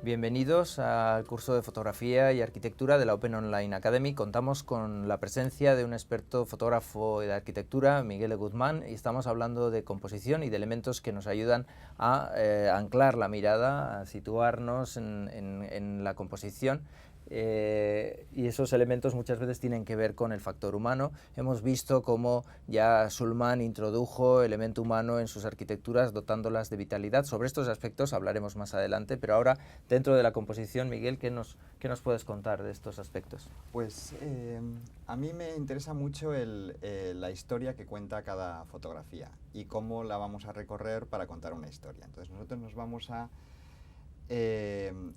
Bienvenidos al curso de fotografía y arquitectura de la Open Online Academy. Contamos con la presencia de un experto fotógrafo de arquitectura, Miguel de Guzmán, y estamos hablando de composición y de elementos que nos ayudan a anclar la mirada, a situarnos en la composición. Y esos elementos muchas veces tienen que ver con el factor humano. Hemos visto cómo ya Sulman introdujo elemento humano en sus arquitecturas, dotándolas de vitalidad. Sobre estos aspectos hablaremos más adelante, pero ahora, dentro de la composición, Miguel, ¿qué nos puedes contar de estos aspectos? Pues a mí me interesa mucho la historia que cuenta cada fotografía y cómo la vamos a recorrer para contar una historia. Entonces nosotros nos vamos a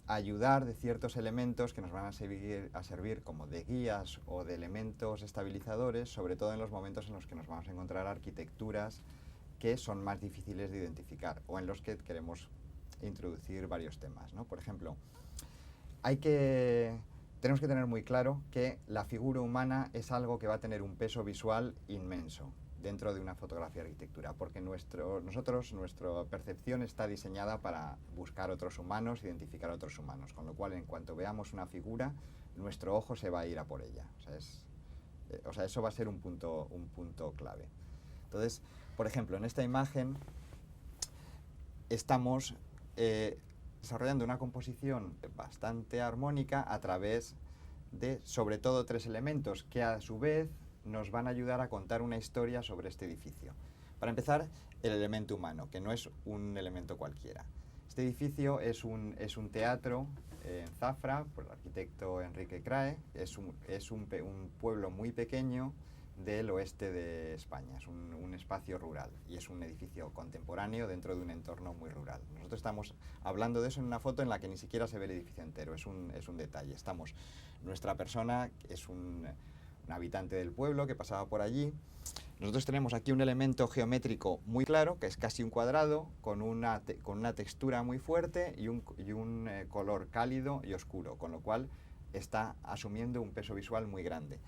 ayudar de ciertos elementos que nos van a servir como de guías o de elementos estabilizadores, sobre todo en los momentos en los que nos vamos a encontrar arquitecturas que son más difíciles de identificar o en los que queremos introducir varios temas, ¿no? Por ejemplo, tenemos que tener muy claro que la figura humana es algo que va a tener un peso visual inmenso dentro de una fotografía de arquitectura, porque nuestra percepción está diseñada para buscar otros humanos, identificar otros humanos, con lo cual en cuanto veamos una figura, nuestro ojo se va a ir a por ella. O sea, eso va a ser un punto clave. Entonces, por ejemplo, en esta imagen estamos desarrollando una composición bastante armónica a través de, sobre todo, tres elementos que a su vez nos van a ayudar a contar una historia sobre este edificio. Para empezar, el elemento humano, que no es un elemento cualquiera. Este edificio es un teatro en Zafra, por el arquitecto Enrique Crae. Es un pueblo muy pequeño del oeste de España. Es un espacio rural y es un edificio contemporáneo dentro de un entorno muy rural. Nosotros estamos hablando de eso en una foto en la que ni siquiera se ve el edificio entero, es un detalle. Nuestra persona es un habitante del pueblo que pasaba por allí. Nosotros tenemos aquí un elemento geométrico muy claro, que es casi un cuadrado, con una textura muy fuerte y un color cálido y oscuro, con lo cual está asumiendo un peso visual muy grande,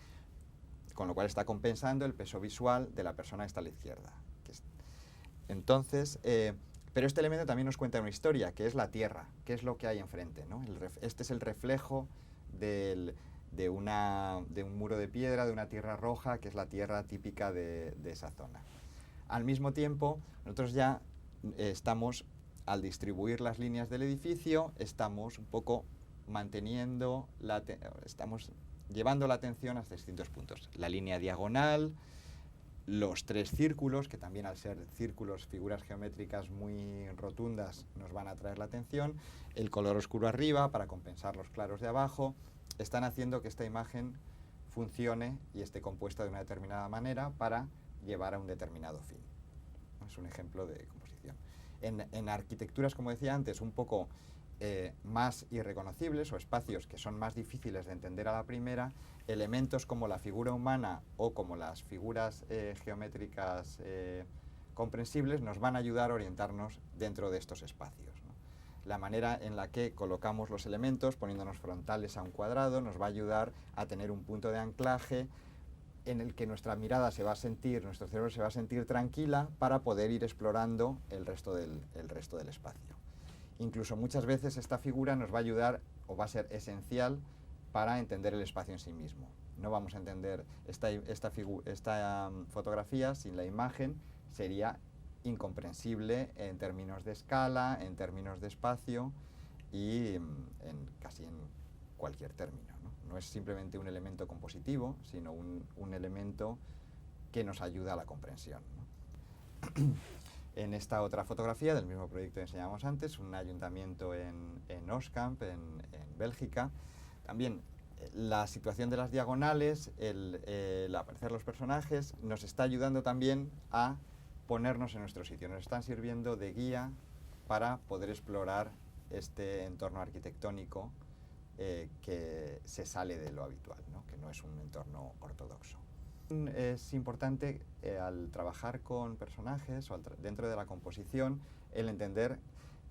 con lo cual está compensando el peso visual de la persona que está a la izquierda. Entonces, pero este elemento también nos cuenta una historia, que es la tierra, que es lo que hay enfrente, ¿no? Este es el reflejo de un muro de piedra, de una tierra roja, que es la tierra típica de esa zona. Al mismo tiempo, nosotros ya estamos, al distribuir las líneas del edificio, estamos un poco estamos llevando la atención a distintos puntos. La línea diagonal, los tres círculos, que también al ser círculos, figuras geométricas muy rotundas, nos van a atraer la atención, el color oscuro arriba para compensar los claros de abajo, están haciendo que esta imagen funcione y esté compuesta de una determinada manera para llevar a un determinado fin. Es un ejemplo de composición. En arquitecturas, como decía antes, un poco más irreconocibles o espacios que son más difíciles de entender a la primera, elementos como la figura humana o como las figuras geométricas comprensibles nos van a ayudar a orientarnos dentro de estos espacios, ¿no? La manera en la que colocamos los elementos, poniéndonos frontales a un cuadrado, nos va a ayudar a tener un punto de anclaje en el que nuestra mirada nuestro cerebro se va a sentir tranquila para poder ir explorando el resto del espacio. Incluso muchas veces esta figura nos va a ayudar o va a ser esencial para entender el espacio en sí mismo. No vamos a entender esta fotografía sin la imagen, sería incomprensible en términos de escala, en términos de espacio y casi en cualquier término, ¿no? No es simplemente un elemento compositivo, sino un elemento que nos ayuda a la comprensión, ¿no? En esta otra fotografía del mismo proyecto que enseñábamos antes, un ayuntamiento en Oostkamp, en Bélgica, también la situación de las diagonales, el aparecer los personajes, nos está ayudando también a ponernos en nuestro sitio, nos están sirviendo de guía para poder explorar este entorno arquitectónico que se sale de lo habitual, ¿no? Que no es un entorno ortodoxo. Es importante al trabajar con personajes o dentro de la composición el entender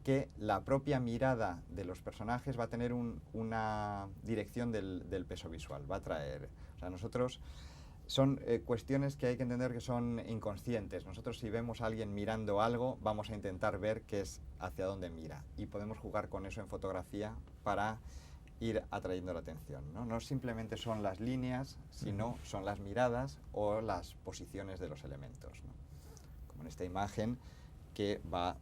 que la propia mirada de los personajes va a tener una dirección del peso visual, va a traer. O sea, nosotros Son cuestiones que hay que entender que son inconscientes. Nosotros, si vemos a alguien mirando algo, vamos a intentar ver qué es, hacia dónde mira, y podemos jugar con eso en fotografía para ir atrayendo la atención, ¿no? No simplemente son las líneas, sino son las miradas o las posiciones de los elementos, ¿no? Como en esta imagen, que va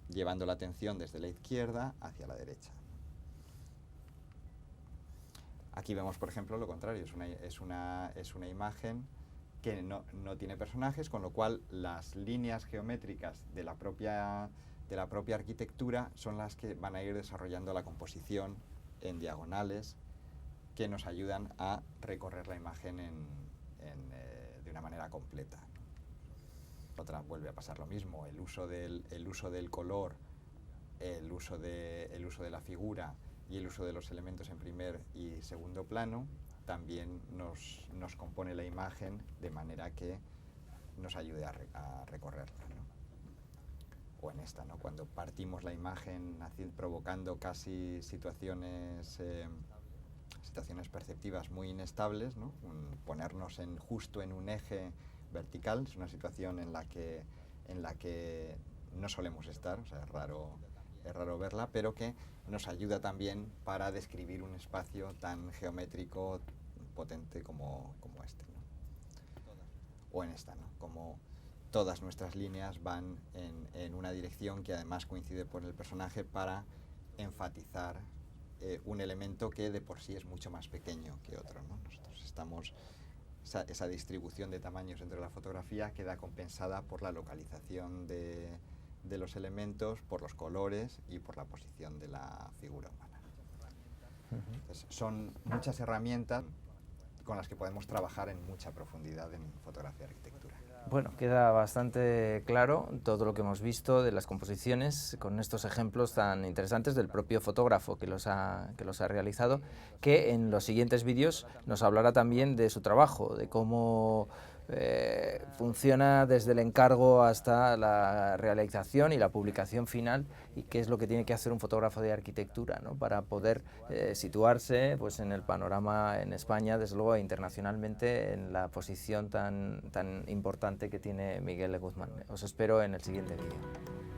llevando la atención desde la izquierda hacia la derecha. Aquí vemos, por ejemplo, lo contrario, es una imagen que no tiene personajes, con lo cual las líneas geométricas de la propia arquitectura son las que van a ir desarrollando la composición en diagonales, que nos ayudan a recorrer la imagen de una manera completa. Otra, vuelve a pasar lo mismo, el uso del color, el uso de la figura y el uso de los elementos en primer y segundo plano también nos compone la imagen de manera que nos ayude a recorrerla, ¿no? O en esta, ¿no? Cuando partimos la imagen provocando casi situaciones perceptivas muy inestables, ¿no? Ponernos justo en un eje vertical es una situación en la que no solemos estar, o sea, es raro verla, pero que nos ayuda también para describir un espacio tan geométrico potente como este, ¿no? O en esta, ¿no? Como todas nuestras líneas van en una dirección que además coincide con el personaje para enfatizar un elemento que de por sí es mucho más pequeño que otro, ¿no? Nosotros esa distribución de tamaños entre la fotografía queda compensada por la localización de los elementos, por los colores y por la posición de la figura humana. Entonces, son muchas herramientas con las que podemos trabajar en mucha profundidad en fotografía y arquitectura. Bueno, queda bastante claro todo lo que hemos visto de las composiciones con estos ejemplos tan interesantes del propio fotógrafo que los ha realizado, que en los siguientes vídeos nos hablará también de su trabajo, de cómo funciona desde el encargo hasta la realización y la publicación final, y qué es lo que tiene que hacer un fotógrafo de arquitectura, ¿no? Para poder situarse pues, en el panorama en España, desde luego, e internacionalmente, en la posición tan importante que tiene Miguel de Guzmán. Os espero en el siguiente vídeo.